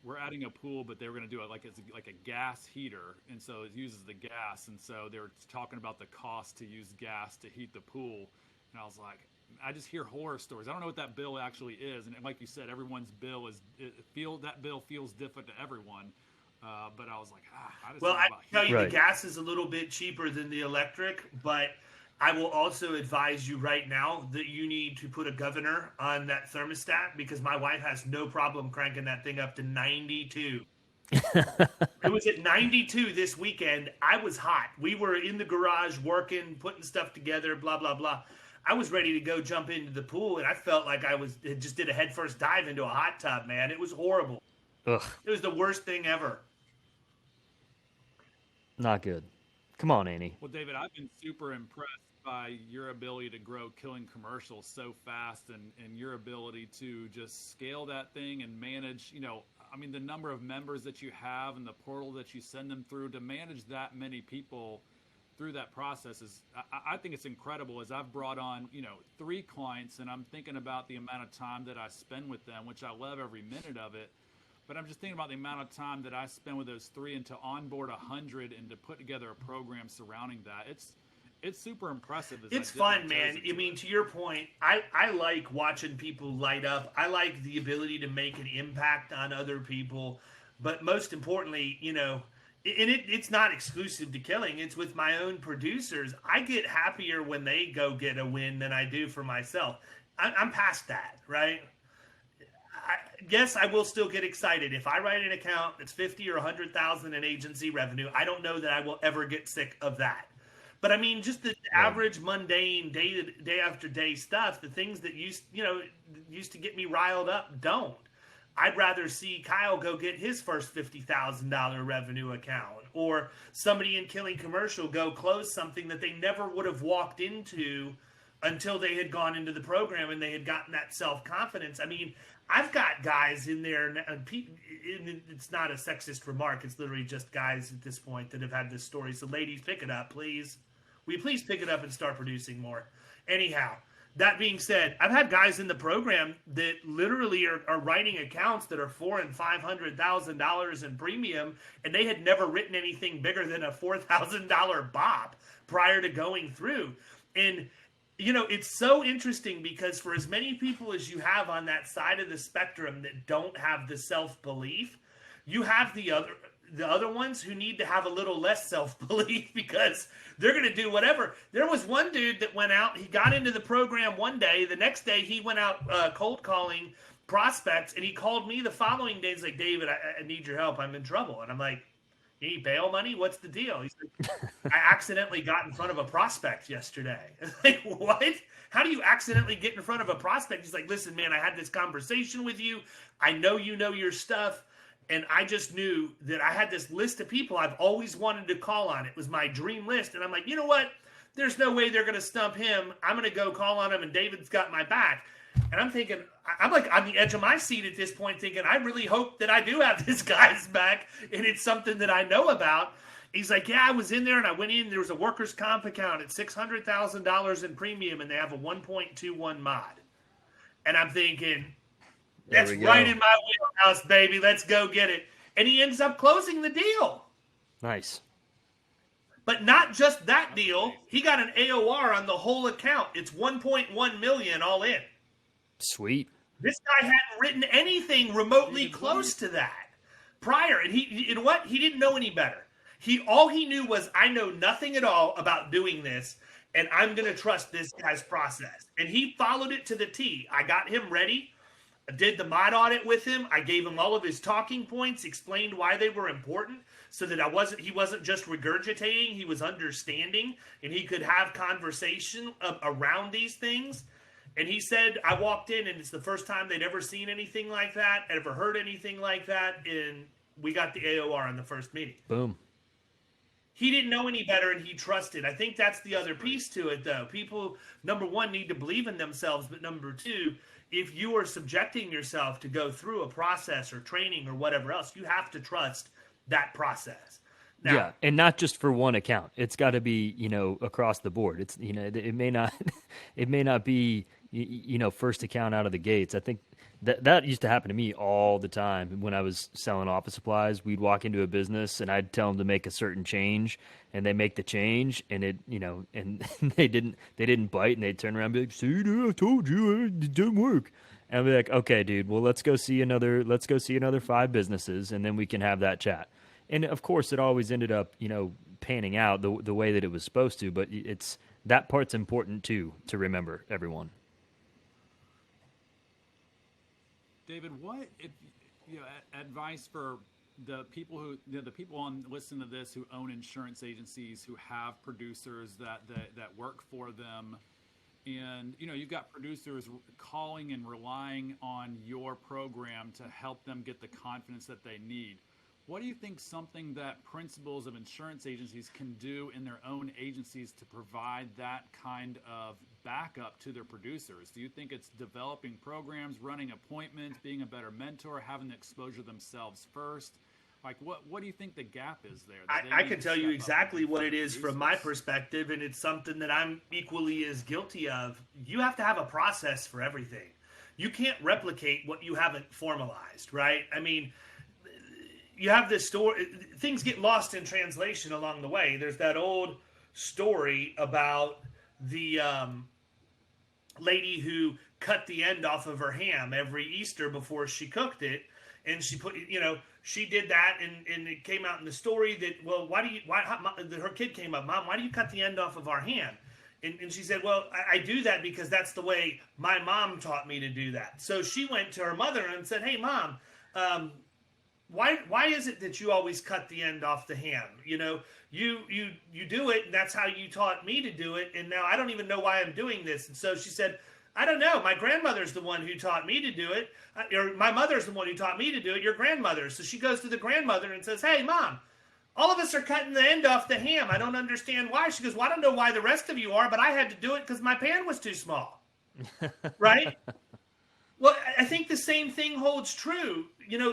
we're adding a pool, but they were going to do it like it's like a gas heater, and so it uses the gas. And so they were talking about the cost to use gas to heat the pool, and I was like, I just hear horror stories. I don't know what that bill actually is, and like you said, everyone's bill that bill feels different to everyone. But I was like, I just well, I tell you, Right. the gas is a little bit cheaper than the electric, but I will also advise you right now that you need to put a governor on that thermostat, because my wife has no problem cranking that thing up to 92. It was at 92 this weekend. I was hot. We were in the garage working, putting stuff together, blah, blah, blah. I was ready to go jump into the pool, and I felt like I just did a headfirst dive into a hot tub, man. It was horrible. Ugh, It was the worst thing ever. not good. Come on, Annie. Well, David, I've been super impressed by your ability to grow Killing Commercials so fast, and your ability to just scale that thing and manage, I mean, the number of members that you have and the portal that you send them through, to manage that many people through that process is, I think it's incredible. As I've brought on, 3 clients, and I'm thinking about the amount of time that I spend with them, which I love every minute of it. But I'm just thinking about the amount of time that I spend with those 3, and to onboard 100 and to put together a program surrounding that. It's super impressive. It's fun, man. I mean, to your point, I like watching people light up. I like the ability to make an impact on other people. But most importantly, and it's not exclusive to Killing. It's with my own producers. I get happier when they go get a win than I do for myself. I'm past that, right? Yes, I will still get excited. If I write an account that's 50 or 100,000 in agency revenue, I don't know that I will ever get sick of that. But I mean, just the average mundane day after day stuff, the things that used to get me riled up, don't. I'd rather see Kyle go get his first $50,000 revenue account, or somebody in Killing Commercial go close something that they never would have walked into until they had gone into the program and they had gotten that self-confidence. I mean, I've got guys in there, and it's not a sexist remark. It's literally just guys at this point that have had this story. So ladies, pick it up, please. Will you please pick it up and start producing more? Anyhow, that being said, I've had guys in the program that literally are writing accounts that are $400,000 and $500,000 in premium, and they had never written anything bigger than a $4,000 BOP prior to going through. And it's so interesting, because for as many people as you have on that side of the spectrum that don't have the self-belief, you have the other ones who need to have a little less self-belief, because they're going to do whatever. There was one dude that went out, he got into the program one day, the next day he went out cold calling prospects, and he called me the following day. He's like, David, I need your help. I'm in trouble. And I'm like, you need bail money? What's the deal? He's like, I accidentally got in front of a prospect yesterday. Like, what? How do you accidentally get in front of a prospect? He's like, listen, man, I had this conversation with you. I know you know your stuff. And I just knew that I had this list of people I've always wanted to call on. It was my dream list. And I'm like, you know what? There's no way they're going to stump him. I'm going to go call on him, and David's got my back. And I'm thinking, I'm like on the edge of my seat at this point, thinking, I really hope that I do have this guy's back, and it's something that I know about. He's like, yeah, I was in there, and I went in. There was a workers' comp account at $600,000 in premium, and they have a 1.21 mod. And I'm thinking, that's right in my wheelhouse, baby. Let's go get it. And he ends up closing the deal. Nice. But not just that deal. He got an AOR on the whole account. It's 1.1 million all in. Sweet. This guy hadn't written anything remotely close to that prior. And you know what? He didn't know any better. All he knew was, I know nothing at all about doing this, and I'm going to trust this guy's process. And he followed it to the T. I got him ready. I did the mod audit with him. I gave him all of his talking points, explained why they were important, so that he wasn't just regurgitating, he was understanding, and he could have conversation around these things. And he said, I walked in, and it's the first time they'd ever seen anything like that, ever heard anything like that, and we got the AOR on the first meeting. Boom. He didn't know any better, and he trusted. I think that's the other piece to it, though. People, number one, need to believe in themselves, but number two, if you are subjecting yourself to go through a process or training or whatever else, you have to trust that process. Now, yeah, and not just for one account. It's got to be, across the board. It's, it may not be, first account out of the gates. I think that used to happen to me all the time when I was selling office supplies. We'd walk into a business and I'd tell them to make a certain change, and they make the change, and and they didn't bite, and they'd turn around and be like, "See, dude, I told you it didn't work." And I'd be like, "Okay, dude, well, let's go see another 5 businesses, and then we can have that chat." And of course, it always ended up, panning out the way that it was supposed to. But that part's important too, to remember, everyone. David, what advice for the people who the people on listen to this who own insurance agencies, who have producers that work for them, and you've got producers calling and relying on your program to help them get the confidence that they need. What do you think something that principals of insurance agencies can do in their own agencies to provide that kind of backup to their producers? Do you think it's developing programs, running appointments, being a better mentor, having the exposure themselves first? Like, what do you think the gap is there? I can tell you exactly what it is from my perspective, and it's something that I'm equally as guilty of. You have to have a process for everything. You can't replicate what you haven't formalized, right? I mean, you have this story, things get lost in translation along the way. There's that old story about the lady who cut the end off of her ham every Easter before she cooked it. And she put, she did that, and it came out in the story that, well, her kid came up, "Mom, why do you cut the end off of our ham?" And she said, "Well, I do that because that's the way my mom taught me to do that." So she went to her mother and said, "Hey, Mom, why is it that you always cut the end off the ham? You do it, and that's how you taught me to do it, and now I don't even know why I'm doing this." And so she said, "I don't know. My grandmother's the one who taught me to do it. Or my mother's the one who taught me to do it. Your grandmother." So she goes to the grandmother and says, "Hey, Mom, all of us are cutting the end off the ham. I don't understand why." She goes, "Well, I don't know why the rest of you are, but I had to do it because my pan was too small." Right? Well, I think the same thing holds true.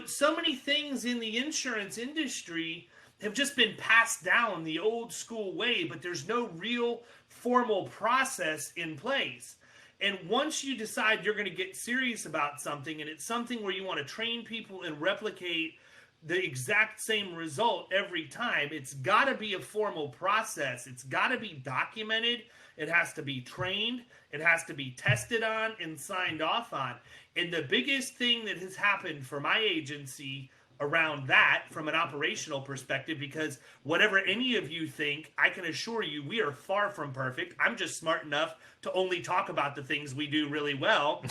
So many things in the insurance industry have just been passed down the old school way, but there's no real formal process in place. And once you decide you're going to get serious about something, and it's something where you want to train people and replicate the exact same result every time, it's got to be a formal process. It's got to be documented. It has to be trained. It has to be tested on and signed off on. And the biggest thing that has happened for my agency around that, from an operational perspective, because whatever any of you think, I can assure you we are far from perfect. I'm just smart enough to only talk about the things we do really well.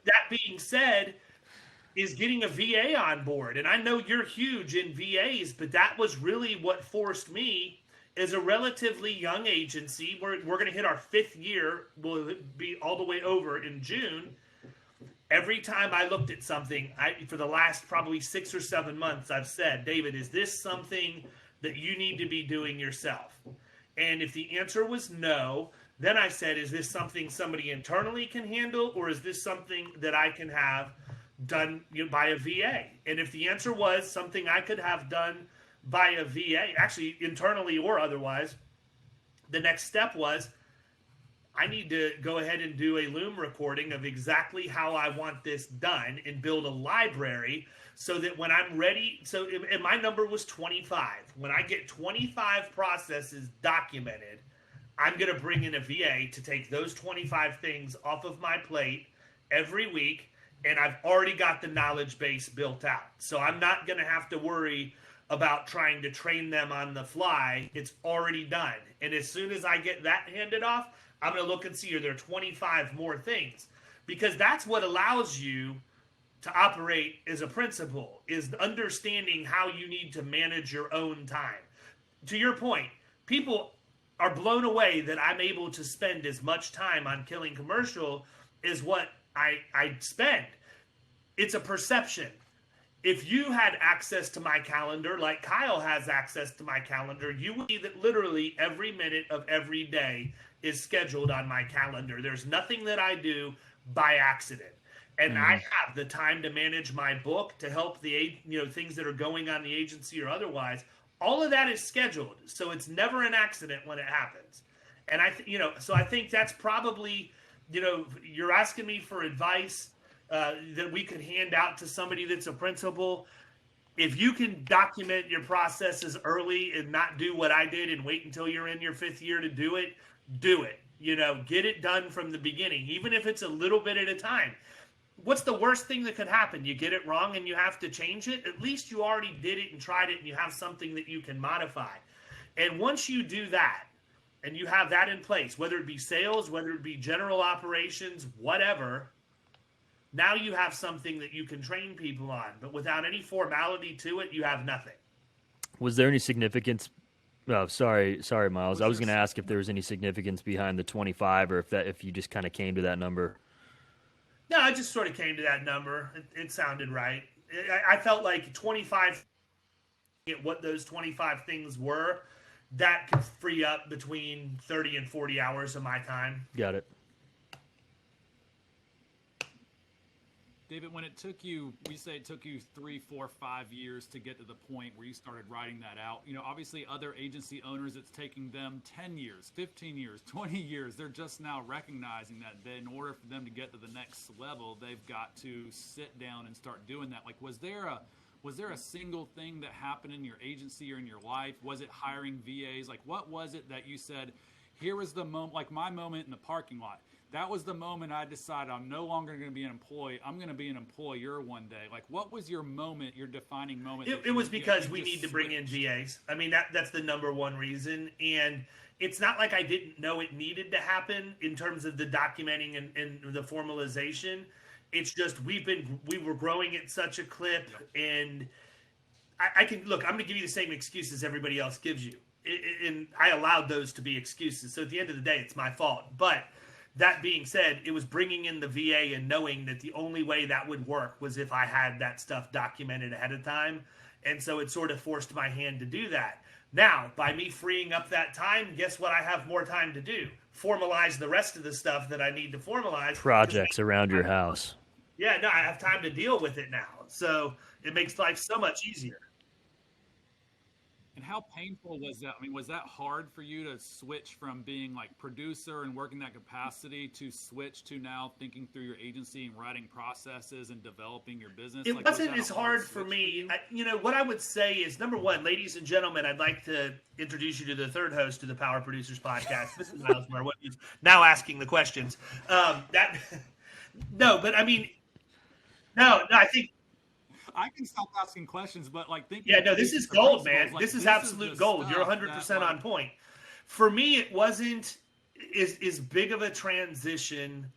That being said, is getting a VA on board. And I know you're huge in VAs, but that was really what forced me, as a relatively young agency. We're going to hit our 5th year. We'll be all the way over in June. Every time I looked at something, for the last probably 6 or 7 months, I've said, "David, is this something that you need to be doing yourself?" And if the answer was no, then I said, "Is this something somebody internally can handle, or is this something that I can have done by a VA?" And if the answer was something I could have done by a VA, actually internally or otherwise, the next step was, I need to go ahead and do a Loom recording of exactly how I want this done and build a library so that when I'm ready, and my number was 25. When I get 25 processes documented, I'm going to bring in a VA to take those 25 things off of my plate every week, and I've already got the knowledge base built out. So I'm not going to have to worry about trying to train them on the fly. It's already done. And as soon as I get that handed off, I'm going to look and see, are there 25 more things? Because that's what allows you to operate as a principal, is understanding how you need to manage your own time. To your point, people are blown away that I'm able to spend as much time on Killing Commercial as what I spend. It's a perception. If you had access to my calendar, like Kyle has access to my calendar, you would see that literally every minute of every day is scheduled on my calendar. There's nothing that I do by accident. And I have the time to manage my book, to help the things that are going on in the agency or otherwise. All of that is scheduled. So it's never an accident when it happens. And so I think that's probably you're asking me for advice that we could hand out to somebody that's a principal. If you can document your processes early and not do what I did and wait until you're in your 5th year to do it, do it. Get it done from the beginning, even if it's a little bit at a time. What's the worst thing that could happen? You get it wrong and you have to change it. At least you already did it and tried it, and you have something that you can modify. And once you do that, and you have that in place, whether it be sales, whether it be general operations, whatever, now you have something that you can train people on. But without any formality to it, you have nothing. Was there any significance? Oh, sorry, Miles. I was going to ask if there was any significance behind the 25, or if you just kind of came to that number. No, I just sort of came to that number. It sounded right. I felt like 25, what those 25 things were, that could free up between 30 and 40 hours of my time. Got it. David, when it took you, we say it took you 3, 4, 5 years to get to the point where you started writing that out. Obviously other agency owners, it's taking them 10 years, 15 years, 20 years. They're just now recognizing that in order for them to get to the next level, they've got to sit down and start doing that. Like, was there a single thing that happened in your agency or in your life? Was it hiring VAs? Like, what was it that you said, here was the moment, like my moment in the parking lot? That was the moment I decided I'm no longer going to be an employee. I'm going to be an employer one day. Like, what was your moment, your defining moment? It was because we need to bring in VAs. I mean, that's the number one reason. And it's not like I didn't know it needed to happen in terms of the documenting and the formalization. It's just we were growing at such a clip, and I can look. I'm going to give you the same excuses everybody else gives you, and I allowed those to be excuses. So at the end of the day, it's my fault. But that being said, it was bringing in the VA and knowing that the only way that would work was if I had that stuff documented ahead of time, and so it sort of forced my hand to do that. Now, by me freeing up that time, guess what? I have more time to do. Formalize the rest of the stuff that I need to formalize. Projects around your house. Yeah, no, I have time to deal with it now. So it makes life so much easier. And how painful was that? I mean, was that hard for you to switch from being like producer and working that capacity to switch to now thinking through your agency and writing processes and developing your business? It wasn't as hard for me. What I would say is, number one, ladies and gentlemen, I'd like to introduce you to the third host of the Power Producers Podcast. This is Miles Merwin, who's now asking the questions. I think I can stop asking questions, but thinking. Yeah, no, this is gold, man. This is absolute gold. You're 100% on point. For me, it wasn't as big of a transition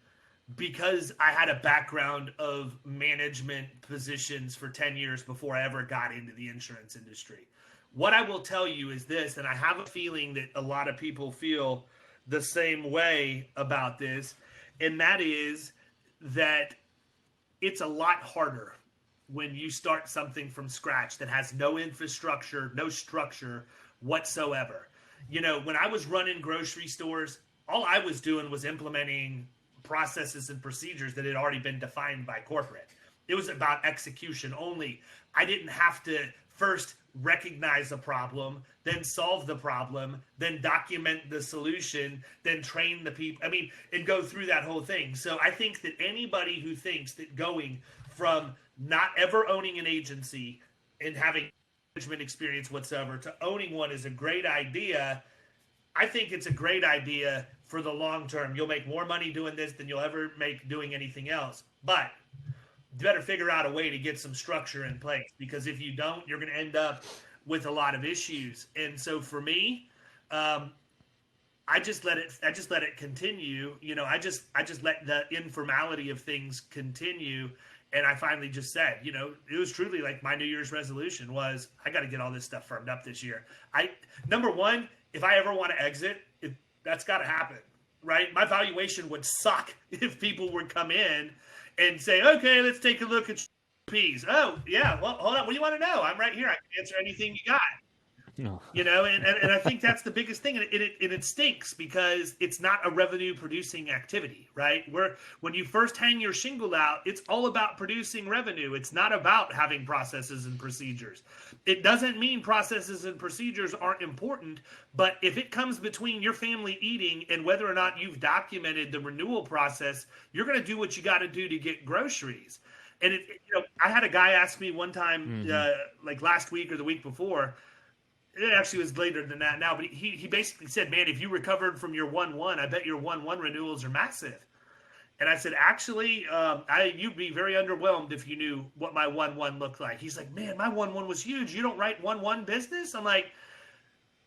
because I had a background of management positions for 10 years before I ever got into the insurance industry. What I will tell you is this, and I have a feeling that a lot of people feel the same way about this, and that is that it's a lot harder when you start something from scratch that has no infrastructure, no structure whatsoever. When I was running grocery stores, all I was doing was implementing processes and procedures that had already been defined by corporate. It was about execution only. I didn't have to first recognize a problem, then solve the problem, then document the solution, then train the people. And go through that whole thing. So I think that anybody who thinks that going from not ever owning an agency and having management experience whatsoever to owning one is a great idea, I think it's a great idea for the long term. You'll make more money doing this than you'll ever make doing anything else. But you better figure out a way to get some structure in place, because if you don't, you're going to end up with a lot of issues. And so for me, I just let it continue. I just let the informality of things continue. And I finally just said, it was truly like my New Year's resolution was, I got to get all this stuff firmed up this year. Number one, if I ever want to exit, that's got to happen, right? My valuation would suck if people would come in and say, okay, let's take a look at P's. Oh, yeah, well, hold on. What do you want to know? I'm right here. I can answer anything you got. No. And I think that's the biggest thing, and it stinks because it's not a revenue producing activity, right? When you first hang your shingle out, it's all about producing revenue. It's not about having processes and procedures. It doesn't mean processes and procedures aren't important, but if it comes between your family eating and whether or not you've documented the renewal process, you're going to do what you got to do to get groceries. And I had a guy ask me one time, like last week or the week before. It actually was later than that now, but he basically said, man, if you recovered from your 1-1, I bet your 1-1 renewals are massive. And I said, actually, you'd be very underwhelmed if you knew what my 1-1 looked like. He's like, man, my 1-1 was huge. You don't write 1-1 business? I'm like,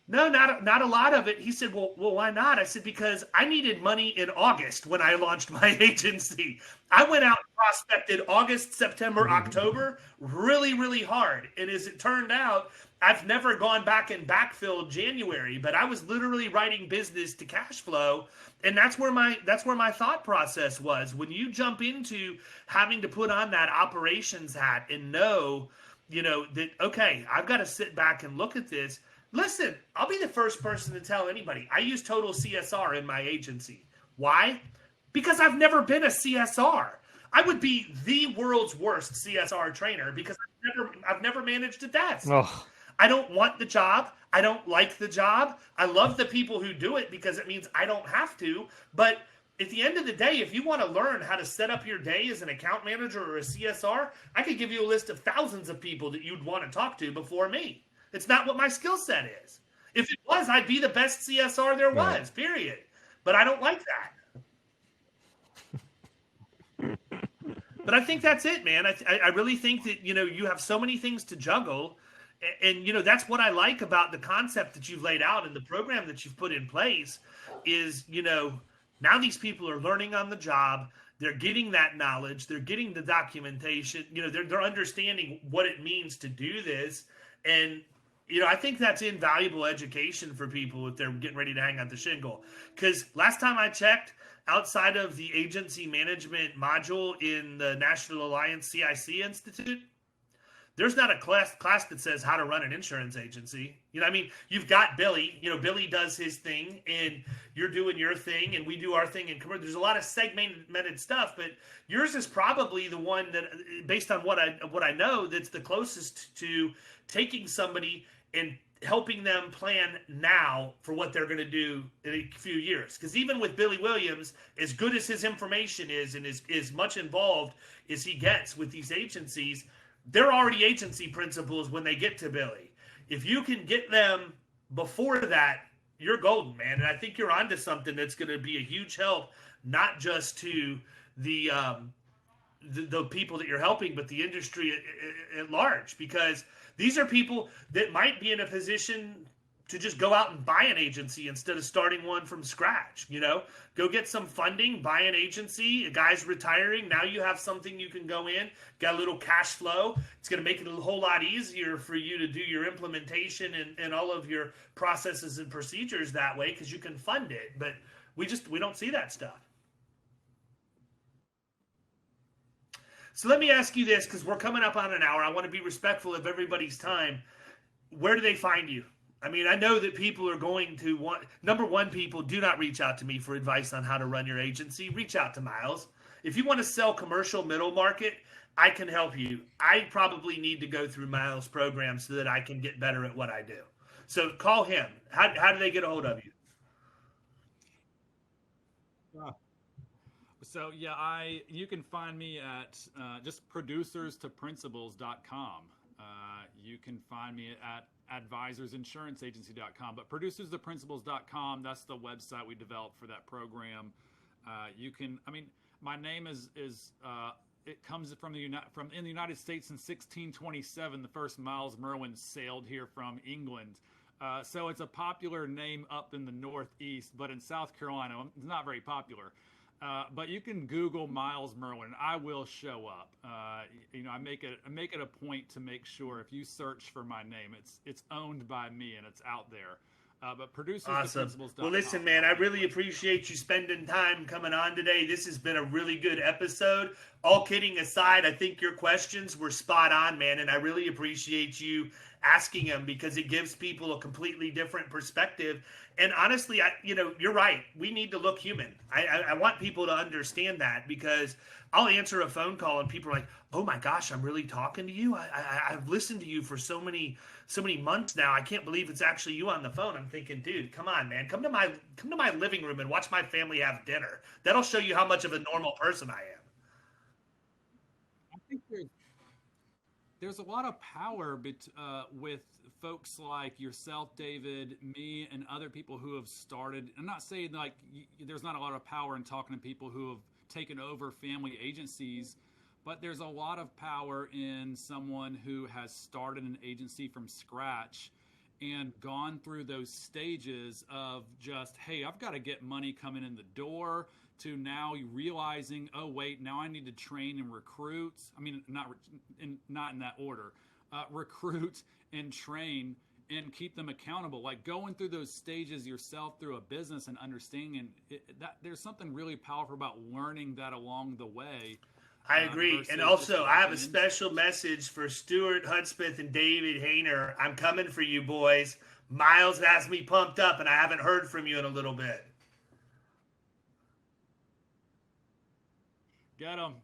no, not a lot of it. He said, well, why not? I said, because I needed money in August when I launched my agency. I went out and prospected August, September, October, really, really hard. And as it turned out, I've never gone back and backfilled January, but I was literally writing business to cash flow. And that's where my thought process was. When you jump into having to put on that operations hat and know, that, okay, I've got to sit back and look at this. Listen, I'll be the first person to tell anybody, I use total CSR in my agency. Why? Because I've never been a CSR. I would be the world's worst CSR trainer because I've never managed a desk. Oh. I don't want the job. I don't like the job. I love the people who do it because it means I don't have to. But at the end of the day, if you want to learn how to set up your day as an account manager or a CSR, I could give you a list of thousands of people that you'd want to talk to before me. It's not what my skill set is. If it was, I'd be the best CSR there was, period. But I don't like that. But I think that's it, man. I really think that, you have so many things to juggle. And, that's what I like about the concept that you've laid out and the program that you've put in place is, now these people are learning on the job. They're getting that knowledge. They're getting the documentation. They're understanding what it means to do this. And, I think that's invaluable education for people if they're getting ready to hang out the shingle. Because last time I checked, outside of the agency management module in the National Alliance CIC Institute, there's not a class that says how to run an insurance agency. You've got Billy. Billy does his thing, and you're doing your thing, and we do our thing in commercial. There's a lot of segmented stuff, but yours is probably the one that, based on what I know, that's the closest to taking somebody and helping them plan now for what they're going to do in a few years. Because even with Billy Williams, as good as his information is and as much involved as he gets with these agencies, they're already agency principals when they get to Billy. If you can get them before that, you're golden, man. And I think you're onto something that's going to be a huge help, not just to the people that you're helping, but the industry at large. Because these are people that might be in a position to just go out and buy an agency instead of starting one from scratch. Go get some funding, buy an agency. A guy's retiring. Now you have something you can go in, got a little cash flow. It's going to make it a whole lot easier for you to do your implementation and all of your processes and procedures that way because you can fund it. But we don't see that stuff. So let me ask you this, because we're coming up on an hour. I want to be respectful of everybody's time. Where do they find you? I know that people are going to want, number one, people do not reach out to me for advice on how to run your agency. Reach out to Miles. If you want to sell commercial middle market, I can help you. I probably need to go through Miles' program so that I can get better at what I do. So call him. How do they get a hold of you? So you can find me at just producerstoprincipals.com. You can find me at advisorsinsuranceagency.com, but producerstoprincipals.com, that's the website we developed for that program. My name is it comes from in the United States in 1627. The first Miles Merwin sailed here from England. So it's a popular name up in the Northeast, but in South Carolina, it's not very popular. But you can Google Miles Merwin, and I will show up. I make it a point to make sure if you search for my name, it's owned by me and it's out there. But Awesome. producerstheprinciples.com. Well, listen, man, I really appreciate you spending time coming on today. This has been a really good episode. All kidding aside, I think your questions were spot on, man, and I really appreciate you asking them because it gives people a completely different perspective. And honestly, you're right. We need to look human. I want people to understand that because I'll answer a phone call and people are like, "Oh my gosh, I'm really talking to you. I've listened to you for so many months now. I can't believe it's actually you on the phone." I'm thinking, dude, come on, man, come to my living room and watch my family have dinner. That'll show you how much of a normal person I am. I think there's a lot of power with folks like yourself, David, me, and other people who have started. I'm not saying like there's not a lot of power in talking to people who have taken over family agencies, but there's a lot of power in someone who has started an agency from scratch and gone through those stages of just, hey, I've got to get money coming in the door, to now realizing, oh wait, now I need to train and recruit. I mean, not in that order. Recruit and train and keep them accountable. Like going through those stages yourself through a business and understanding that there's something really powerful about learning that along the way. I agree. And also, I have a special message for Stuart Hudspeth and David Hayner. I'm coming for you, boys. Miles has me pumped up, and I haven't heard from you in a little bit. Get them.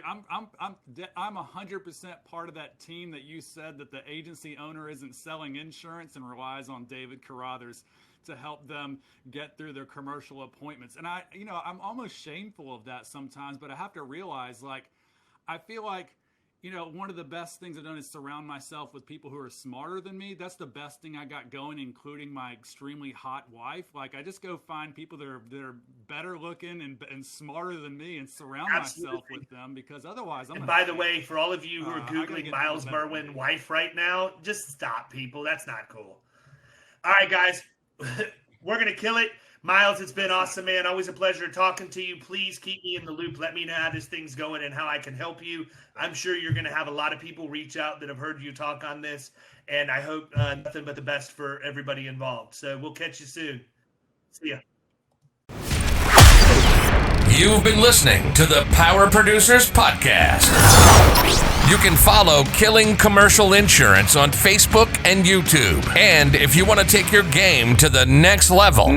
I'm 100% part of that team that you said that the agency owner isn't selling insurance and relies on David Carothers to help them get through their commercial appointments. And I'm almost shameful of that sometimes, but I have to realize, like, I feel like, one of the best things I've done is surround myself with people who are smarter than me. That's the best thing I got going, including my extremely hot wife. Like, I just go find people that are better looking and smarter than me and surround myself with them, because otherwise And by the way, for all of you who are Googling Miles Merwin wife right now, just stop, people. That's not cool. All right, guys. We're going to kill it. Miles, it's been awesome, man. Always a pleasure talking to you. Please keep me in the loop. Let me know how this thing's going and how I can help you. I'm sure you're going to have a lot of people reach out that have heard you talk on this, and I hope nothing but the best for everybody involved. So we'll catch you soon. See ya. You've been listening to the Power Producers Podcast. You can follow Killing Commercial Insurance on Facebook and YouTube. And if you want to take your game to the next level,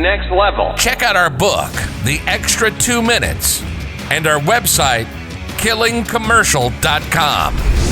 check out our book, The Extra 2 Minutes, and our website, killingcommercial.com.